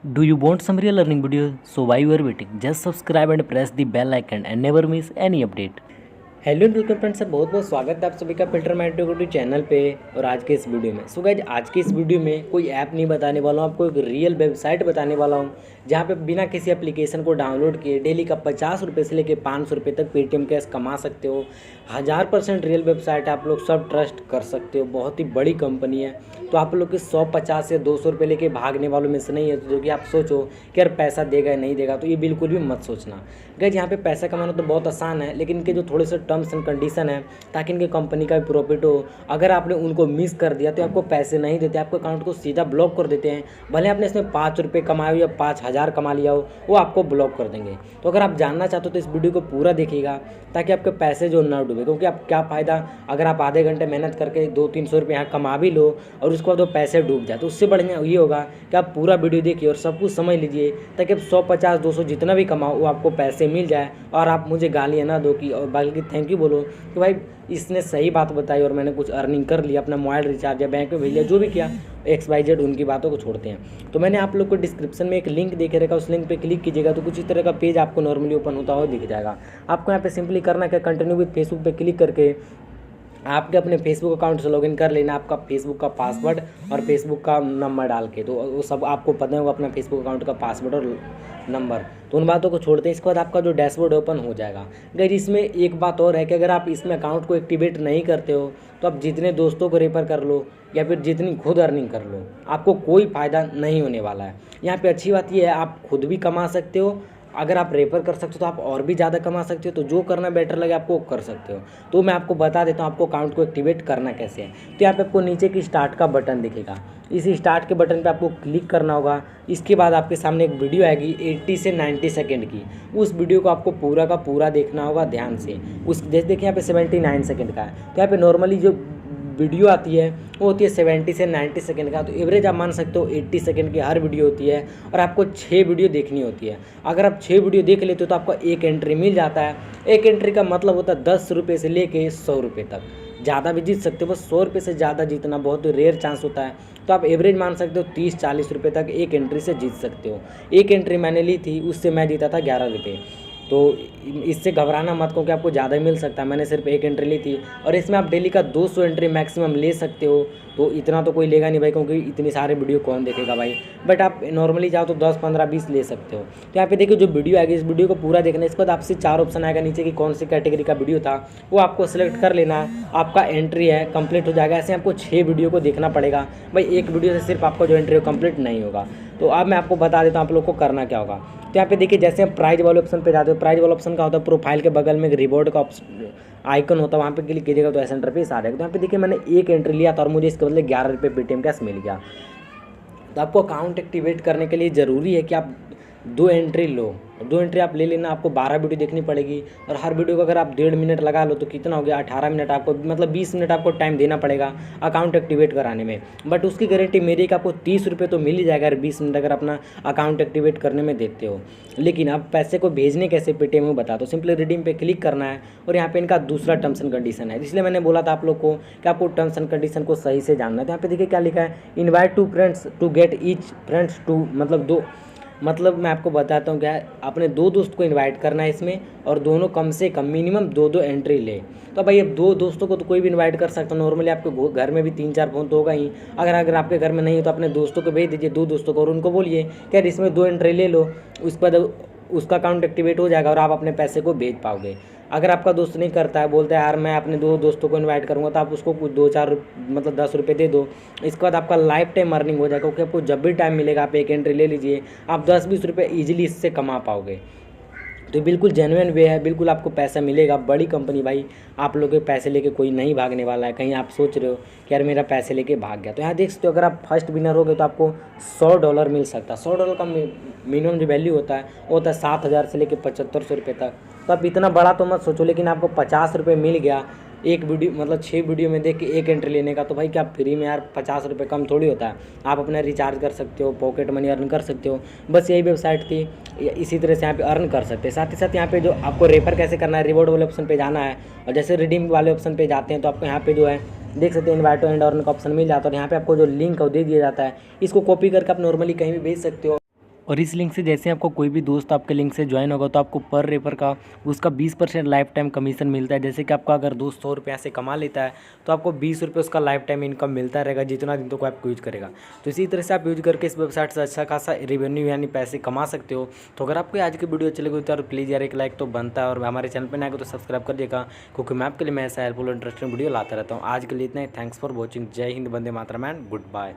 Do you want some real learning video? So why you are waiting? Just subscribe and press the bell icon and never miss any update. Hello welcome friends, बहुत बहुत स्वागत है आप सभी का filter mind YouTube channel पे। और आज के इस वीडियो में गाइस, आज की इस वीडियो में कोई ऐप नहीं बताने वाला हूँ, आपको एक रियल वेबसाइट बताने वाला हूँ जहाँ पे बिना किसी एप्लीकेशन को डाउनलोड किए डेली का 50 रुपये से लेकर 500 रुपये तक पेटीएम कैश कमा सकते हो। 1000% रियल वेबसाइट, आप लोग सब ट्रस्ट कर सकते हो, बहुत ही बड़ी कंपनी है। तो आप लोग के 150 से 200 रुपये लेके भागने वालों में से नहीं है जो कि आप सोचो कि यार पैसा देगा या नहीं देगा, तो ये बिल्कुल भी मत सोचना। गाइस, यहाँ पे पैसा कमाना तो बहुत आसान है, लेकिन इनके जो थोड़े से टर्म्स एंड कंडीशन है ताकि इनके कंपनी का भी प्रॉफिट हो। अगर आपने उनको मिस कर दिया तो आपको पैसे नहीं देते, आपके अकाउंट को सीधा ब्लॉक कर देते हैं। भले आपने इसमें 5 रुपये कमाए हो या 5000 कमा लिया हो, वो आपको ब्लॉक कर देंगे। तो अगर आप जानना चाहते हो तो इस वीडियो को पूरा देखिएगा ताकि आपके पैसे जो ना डूबे, क्योंकि आप क्या फ़ायदा अगर आप आधे घंटे मेहनत करके 200-300 रुपये यहाँ कमा भी लो और उसके बाद वो पैसे डूब जाए। तो उससे बढ़िया ये होगा कि आप पूरा वीडियो देखिए और सब कुछ समझ लीजिए ताकि आप 100-50-200 जितना भी कमाओ वो आपको पैसे मिल जाए और आप मुझे गालियाँ ना दो कि, और बल्कि थैंक यू बोलो कि भाई इसने सही बात बताई और मैंने कुछ अर्निंग कर लिया, अपना मोबाइल रिचार्ज या बैंक में भेज लिया, जो भी किया। XYZ उनकी बातों को छोड़ते हैं। तो मैंने आप लोग को डिस्क्रिप्शन में एक लिंक दे के रखा, उस लिंक पे क्लिक कीजिएगा तो कुछ इस तरह का पेज आपको नॉर्मली ओपन होता हुआ दिख जाएगा। आपको यहाँ पे सिंपली करना क्या, कंटिन्यू विद फेसबुक पे क्लिक करके आपके अपने फेसबुक अकाउंट से लॉगिन कर लेना, आपका फेसबुक का पासवर्ड और फेसबुक का नंबर डाल के। तो वो सब आपको पता होगा, अपना फेसबुक अकाउंट का पासवर्ड और नंबर। तो उन बातों को छोड़ते हैं। इसके बाद आपका जो डैशबोर्ड ओपन हो जाएगा। गाइस, इसमें एक बात और है कि अगर आप इसमें अकाउंट को एक्टिवेट नहीं करते हो तो आप जितने दोस्तों को रेफर कर लो या फिर जितनी खुद अर्निंग कर लो, आपको कोई फ़ायदा नहीं होने वाला है। यहाँ पे अच्छी बात यह है, आप खुद भी कमा सकते हो, अगर आप रेफर कर सकते हो तो आप और भी ज़्यादा कमा सकते हो। तो जो करना बेटर लगे आपको कर सकते हो। तो मैं आपको बता देता हूँ आपको अकाउंट को एक्टिवेट करना कैसे है। तो यहाँ पे आपको नीचे की स्टार्ट का बटन दिखेगा, इस स्टार्ट के बटन पे आपको क्लिक करना होगा। इसके बाद आपके सामने एक वीडियो आएगी 80 से 90 सेकंड की, उस वीडियो को आपको पूरा का पूरा देखना होगा ध्यान से। उस जैसे देखिए यहाँ पे 79 सेकंड का है, तो यहाँ पे नॉर्मली जो वीडियो आती है वो होती है 70 से 90 सेकंड का। तो एवरेज आप मान सकते हो 80 सेकंड की हर वीडियो होती है और आपको 6 वीडियो देखनी होती है। अगर आप 6 वीडियो देख लेते हो तो आपको एक एंट्री मिल जाता है। एक एंट्री का मतलब होता है 10 रुपये से लेके 100 रुपये तक, ज़्यादा भी जीत सकते हो, बस 100 रुपये से ज़्यादा जीतना बहुत रेयर चांस होता है। तो आप एवरेज मान सकते हो 30-40 रुपये तक एक एंट्री से जीत सकते हो। एक एंट्री मैंने ली थी, उससे मैं जीता था 11 रुपये। तो इससे घबराना मत, क्योंकि आपको ज़्यादा मिल सकता है। मैंने सिर्फ एक एंट्री ली थी और इसमें आप डेली का 200 एंट्री मैक्सिमम ले सकते हो। तो इतना तो कोई लेगा नहीं भाई, क्योंकि इतनी सारे वीडियो कौन देखेगा भाई। बट आप नॉर्मली चाहो तो 10, 15, 20 ले सकते हो। तो यहाँ पे देखिए जो वीडियो आएगी, इस वीडियो को पूरा देखना। इसके बाद आपसे 4 ऑप्शन आएगा नीचे कि कौन सी कैटेगरी का वीडियो था, वो आपको सेलेक्ट कर लेना है। आपका एंट्री है कंप्लीट हो जाएगा। ऐसे आपको 6 वीडियो को देखना पड़ेगा भाई, एक वीडियो से सिर्फ आपका जो एंट्री है कंप्लीट नहीं होगा। तो अब मैं आपको बता देता हूँ आप लोग को करना क्या होगा। तो यहाँ पे देखिए जैसे हम प्राइज वाले ऑप्शन पे जाते हो, प्राइज वाला ऑप्शन का होता है प्रोफाइल के बगल में एक रिवॉर्ड का आइकन होता है, वहाँ पे क्लिक कीजिएगा तो ऐसा इंटरफेस आ जाएगा। तो यहाँ पे देखिए मैंने एक एंट्री लिया था और मुझे इसके बदले 11 रुपये पेटीएम कैश मिल गया। तो आपको अकाउंट एक्टिवेट करने के लिए ज़रूरी है कि आप 2 एंट्री लो, 2 एंट्री आप ले लेना। आपको 12 वीडियो देखनी पड़ेगी और हर वीडियो को अगर आप 1.5 मिनट लगा लो तो कितना हो गया, 18 मिनट। आपको मतलब 20 मिनट आपको टाइम देना पड़ेगा अकाउंट एक्टिवेट कराने में। बट उसकी गारंटी मेरी है कि आपको 30 रुपये तो मिल ही जाएगा अगर 20 मिनट अगर अपना अकाउंट एक्टिवेट करने में देते हो। लेकिन अब पैसे को भेजने कैसे पेटीएम में बता दो। सिंपली रिडीम पे क्लिक करना है और यहाँ पे इनका दूसरा टर्म्स एंड कंडीशन है, इसलिए मैंने बोला था आप लोग को कि आपको टर्म्स एंड कंडीशन को सही से जानना है। तो यहाँ पे देखिए क्या लिखा है, invite 2 friends to get each friends to, मतलब मैं आपको बताता हूँ क्या है, अपने 2 दोस्त को इनवाइट करना है इसमें और दोनों कम से कम मिनिमम 2-2 एंट्री ले। तो भाई अब 2 दोस्तों को तो कोई भी इनवाइट कर सकता है। नॉर्मली आपके घर में भी 3-4 फ़ोन तो होगा ही। अगर आपके घर में नहीं हो तो अपने दोस्तों को भेज दीजिए, 2 दोस्तों को, और उनको बोलिए कि यार इसमें 2 एंट्री ले लो। उसके बाद उसका अकाउंट एक्टिवेट हो जाएगा और आप अपने पैसे को भेज पाओगे। अगर आपका दोस्त नहीं करता है, बोलता है यार मैं अपने 2 दोस्तों को इनवाइट करूँगा, तो आप उसको कुछ 2-4 मतलब 10 रुपये दे दो। इसके बाद आपका लाइफ टाइम अर्निंग हो जाएगा, क्योंकि आपको जब भी टाइम मिलेगा आप एक एंट्री ले लीजिए, आप 10-20 रुपये ईजिली इससे कमा पाओगे। तो बिल्कुल जेन्युइन वे है, बिल्कुल आपको पैसा मिलेगा। बड़ी कंपनी भाई, आप लोग के पैसे लेके कोई नहीं भागने वाला है। कहीं आप सोच रहे हो कि यार मेरा पैसे लेके भाग गया, तो यहाँ देख सकते हो अगर आप फर्स्ट विनर हो गए तो आपको $100 मिल सकता है। $100 का मिनिमम जो वैल्यू होता है वो होता है 7,000 से लेकर 7500 रुपये तक। तो आप इतना बड़ा तो मत सोचो, लेकिन आपको 50 रुपये मिल गया एक वीडियो, मतलब 6 वीडियो में देख के एक एंट्री लेने का। तो भाई क्या फ्री में यार 50 रुपये कम थोड़ी होता है। आप अपना रिचार्ज कर सकते हो, पॉकेट मनी अर्न कर सकते हो। बस यही वेबसाइट थी, इसी तरह से यहाँ पे अर्न कर सकते हैं। साथ ही साथ यहाँ पे जो आपको रेफर कैसे करना है, रिवॉर्ड वाले ऑप्शन पे जाना है और जैसे रिडीम वाले ऑप्शन पे जाते हैं तो आपको यहाँ पे जो है देख सकते हैं इन्वाइट एंड अर्न का ऑप्शन मिल जाता है और यहाँ पे आपको जो लिंक है वो दे दिया जाता है। इसको कॉपी करके आप नॉर्मली कहीं भी भेज सकते हो। और इस लिंक से जैसे आपको कोई भी दोस्त आपके लिंक से ज्वाइन होगा तो आपको पर रेफर का उसका 20% लाइफ टाइम कमीशन मिलता है। जैसे कि आपका अगर दोस्त 100 रुपये से कमा लेता है तो आपको 20 रुपये उसका लाइफ टाइम इनकम मिलता रहेगा जितना दिन तक आप यूज करेगा। तो इसी तरह से आप यूज करके इस वेबसाइट से अच्छा खासा रेवेन्यू यानी पैसे कमा सकते हो। तो अगर आपको आज की वीडियो अच्छी लगी तो यार प्लीज़ यार एक लाइक तो बनता है, और हमारे चैनल पर नहीं आएगा तो सब्सक्राइब कर दिएगा, क्योंकि मैं आपके लिए मैं ऐसा हेल्पफुल इंटरेस्टिंग वीडियो लाता रहता हूँ। आज के लिए इतना ही। Thanks for watching. जय Hind, Vande Mataram and good bye.